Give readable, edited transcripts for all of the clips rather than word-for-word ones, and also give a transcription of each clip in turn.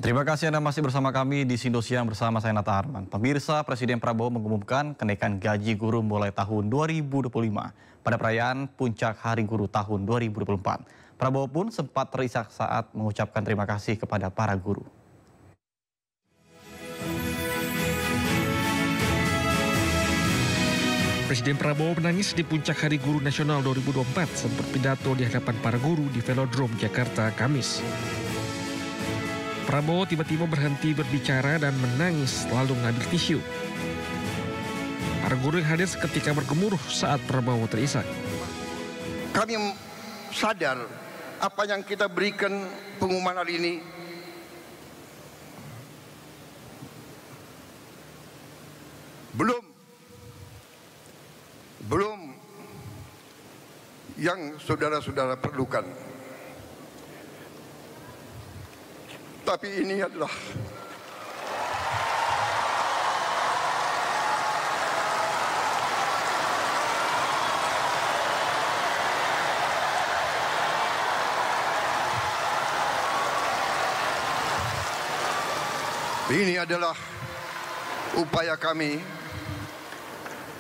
Terima kasih Anda masih bersama kami di Sindo Siang bersama saya Nata Arman. Pemirsa, Presiden Prabowo mengumumkan kenaikan gaji guru mulai tahun 2025 pada perayaan Puncak Hari Guru tahun 2024. Prabowo pun sempat terisak saat mengucapkan terima kasih kepada para guru. Presiden Prabowo menangis di Puncak Hari Guru Nasional 2024 sempat pidato di hadapan para guru di Velodrome, Jakarta, Kamis. Prabowo tiba-tiba berhenti berbicara dan menangis lalu mengambil tisu. Para guru yang hadir seketika bergemuruh saat Prabowo terisak. Kami sadar apa yang kita berikan pengumuman hari ini belum yang saudara-saudara perlukan. Tapi ini adalah upaya kami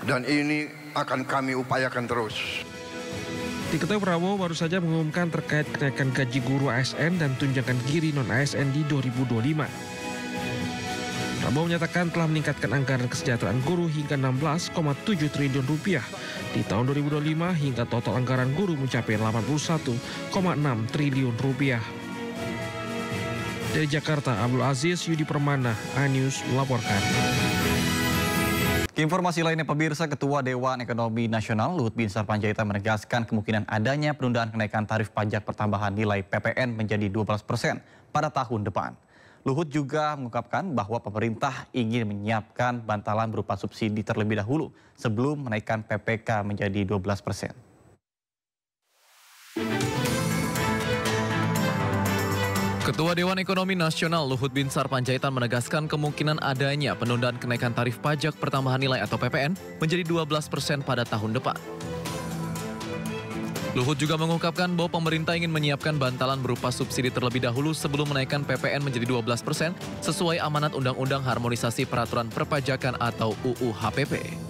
dan ini akan kami upayakan terus. Diketahui Prabowo baru saja mengumumkan terkait kenaikan gaji guru ASN dan tunjangan giri non-ASN di 2025. Prabowo menyatakan telah meningkatkan anggaran kesejahteraan guru hingga 16,7 triliun rupiah di tahun 2025 hingga total anggaran guru mencapai 81,6 triliun rupiah. Dari Jakarta, Abdul Aziz Yudi Permana, iNews melaporkan. Informasi lainnya, pemirsa, Ketua Dewan Ekonomi Nasional Luhut Binsar Panjaitan menegaskan kemungkinan adanya penundaan kenaikan tarif pajak pertambahan nilai PPN menjadi 12% pada tahun depan. Luhut juga mengungkapkan bahwa pemerintah ingin menyiapkan bantalan berupa subsidi terlebih dahulu sebelum menaikkan PPK menjadi 12%. Ketua Dewan Ekonomi Nasional Luhut Binsar Panjaitan menegaskan kemungkinan adanya penundaan kenaikan tarif pajak pertambahan nilai atau PPN menjadi 12% pada tahun depan. Luhut juga mengungkapkan bahwa pemerintah ingin menyiapkan bantalan berupa subsidi terlebih dahulu sebelum menaikkan PPN menjadi 12% sesuai amanat Undang-Undang Harmonisasi Peraturan Perpajakan atau UU HPP.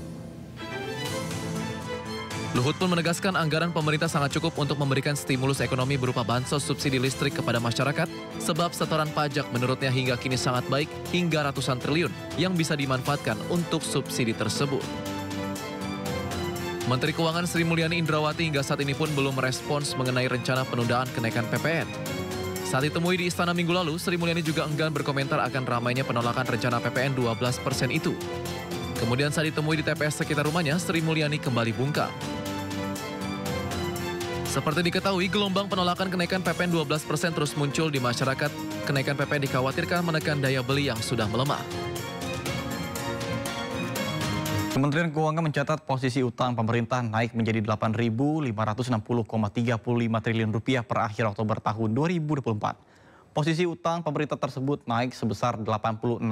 Luhut pun menegaskan anggaran pemerintah sangat cukup untuk memberikan stimulus ekonomi berupa bansos subsidi listrik kepada masyarakat, sebab setoran pajak menurutnya hingga kini sangat baik hingga ratusan triliun yang bisa dimanfaatkan untuk subsidi tersebut. Menteri Keuangan Sri Mulyani Indrawati hingga saat ini pun belum merespons mengenai rencana penundaan kenaikan PPN. Saat ditemui di Istana minggu lalu, Sri Mulyani juga enggan berkomentar akan ramainya penolakan rencana PPN 12% itu. Kemudian saat ditemui di TPS sekitar rumahnya, Sri Mulyani kembali bungkam. Seperti diketahui, gelombang penolakan kenaikan PPN 12% terus muncul di masyarakat. Kenaikan PPN dikhawatirkan menekan daya beli yang sudah melemah. Kementerian Keuangan mencatat posisi utang pemerintah naik menjadi 8.560,35 triliun rupiah per akhir Oktober tahun 2024. Posisi utang pemerintah tersebut naik sebesar 86,45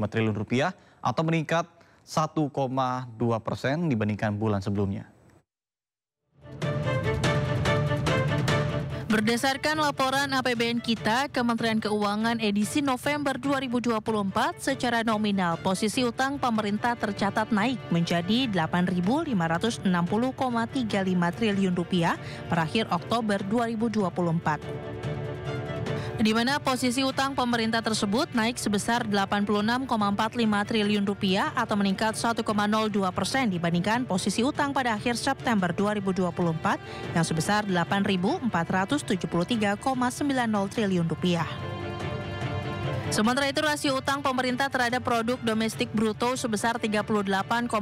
triliun rupiah atau meningkat 1,2% dibandingkan bulan sebelumnya. Berdasarkan laporan APBN kita, Kementerian Keuangan edisi November 2024, secara nominal posisi utang pemerintah tercatat naik menjadi 8.560,35 triliun rupiah per akhir Oktober 2024. Di mana posisi utang pemerintah tersebut naik sebesar 86,45 triliun rupiah atau meningkat 1,02% dibandingkan posisi utang pada akhir September 2024 yang sebesar 8.473,90 triliun rupiah. Sementara itu rasio utang pemerintah terhadap produk domestik bruto sebesar 38,66%.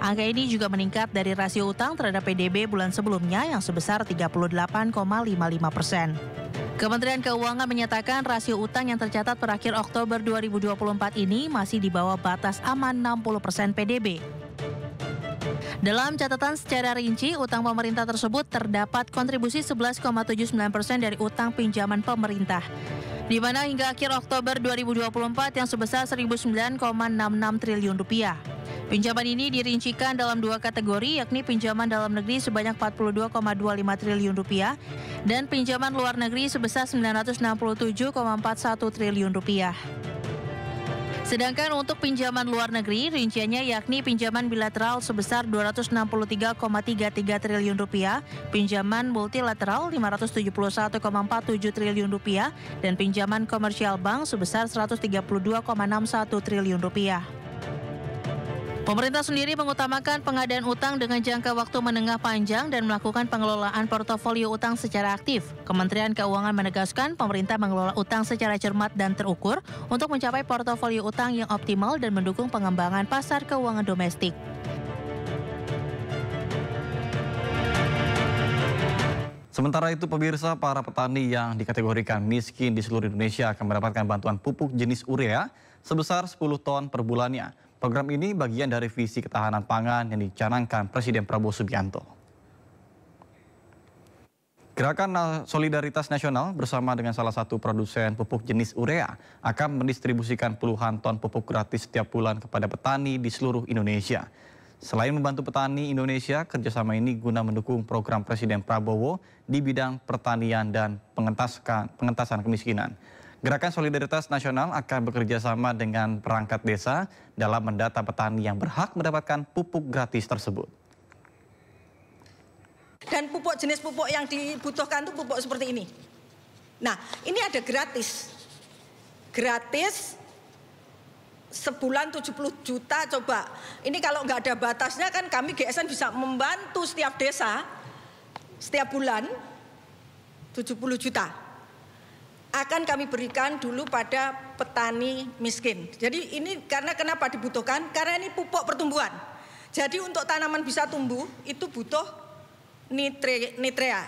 Angka ini juga meningkat dari rasio utang terhadap PDB bulan sebelumnya yang sebesar 38,55%. Kementerian Keuangan menyatakan rasio utang yang tercatat per akhir Oktober 2024 ini masih di bawah batas aman 60% PDB. Dalam catatan secara rinci, utang pemerintah tersebut terdapat kontribusi 11,79% dari utang pinjaman pemerintah, di mana hingga akhir Oktober 2024 yang sebesar 1.009,66 triliun rupiah. Pinjaman ini dirincikan dalam dua kategori, yakni pinjaman dalam negeri sebanyak 42,25 triliun rupiah dan pinjaman luar negeri sebesar 967,41 triliun rupiah. Sedangkan untuk pinjaman luar negeri, rinciannya yakni pinjaman bilateral sebesar 263,33 triliun rupiah, pinjaman multilateral 571,47 triliun rupiah, dan pinjaman komersial bank sebesar 132,61 triliun rupiah. Pemerintah sendiri mengutamakan pengadaan utang dengan jangka waktu menengah panjang dan melakukan pengelolaan portofolio utang secara aktif. Kementerian Keuangan menegaskan pemerintah mengelola utang secara cermat dan terukur untuk mencapai portofolio utang yang optimal dan mendukung pengembangan pasar keuangan domestik. Sementara itu, pemirsa, para petani yang dikategorikan miskin di seluruh Indonesia akan mendapatkan bantuan pupuk jenis urea sebesar 10 ton per bulannya. Program ini bagian dari visi ketahanan pangan yang dicanangkan Presiden Prabowo Subianto. Gerakan Solidaritas Nasional bersama dengan salah satu produsen pupuk jenis urea akan mendistribusikan puluhan ton pupuk gratis setiap bulan kepada petani di seluruh Indonesia. Selain membantu petani Indonesia, kerjasama ini guna mendukung program Presiden Prabowo di bidang pertanian dan pengentasan kemiskinan. Gerakan Solidaritas Nasional akan bekerja sama dengan perangkat desa dalam mendata petani yang berhak mendapatkan pupuk gratis tersebut. Dan pupuk jenis pupuk yang dibutuhkan itu pupuk seperti ini. Nah, ini ada gratis. Gratis sebulan 70 juta coba. Ini kalau nggak ada batasnya kan kami GSN bisa membantu setiap desa setiap bulan 70 juta. Akan kami berikan dulu pada petani miskin. Jadi ini karena kenapa dibutuhkan? Karena ini pupuk pertumbuhan. Jadi untuk tanaman bisa tumbuh itu butuh nitrea.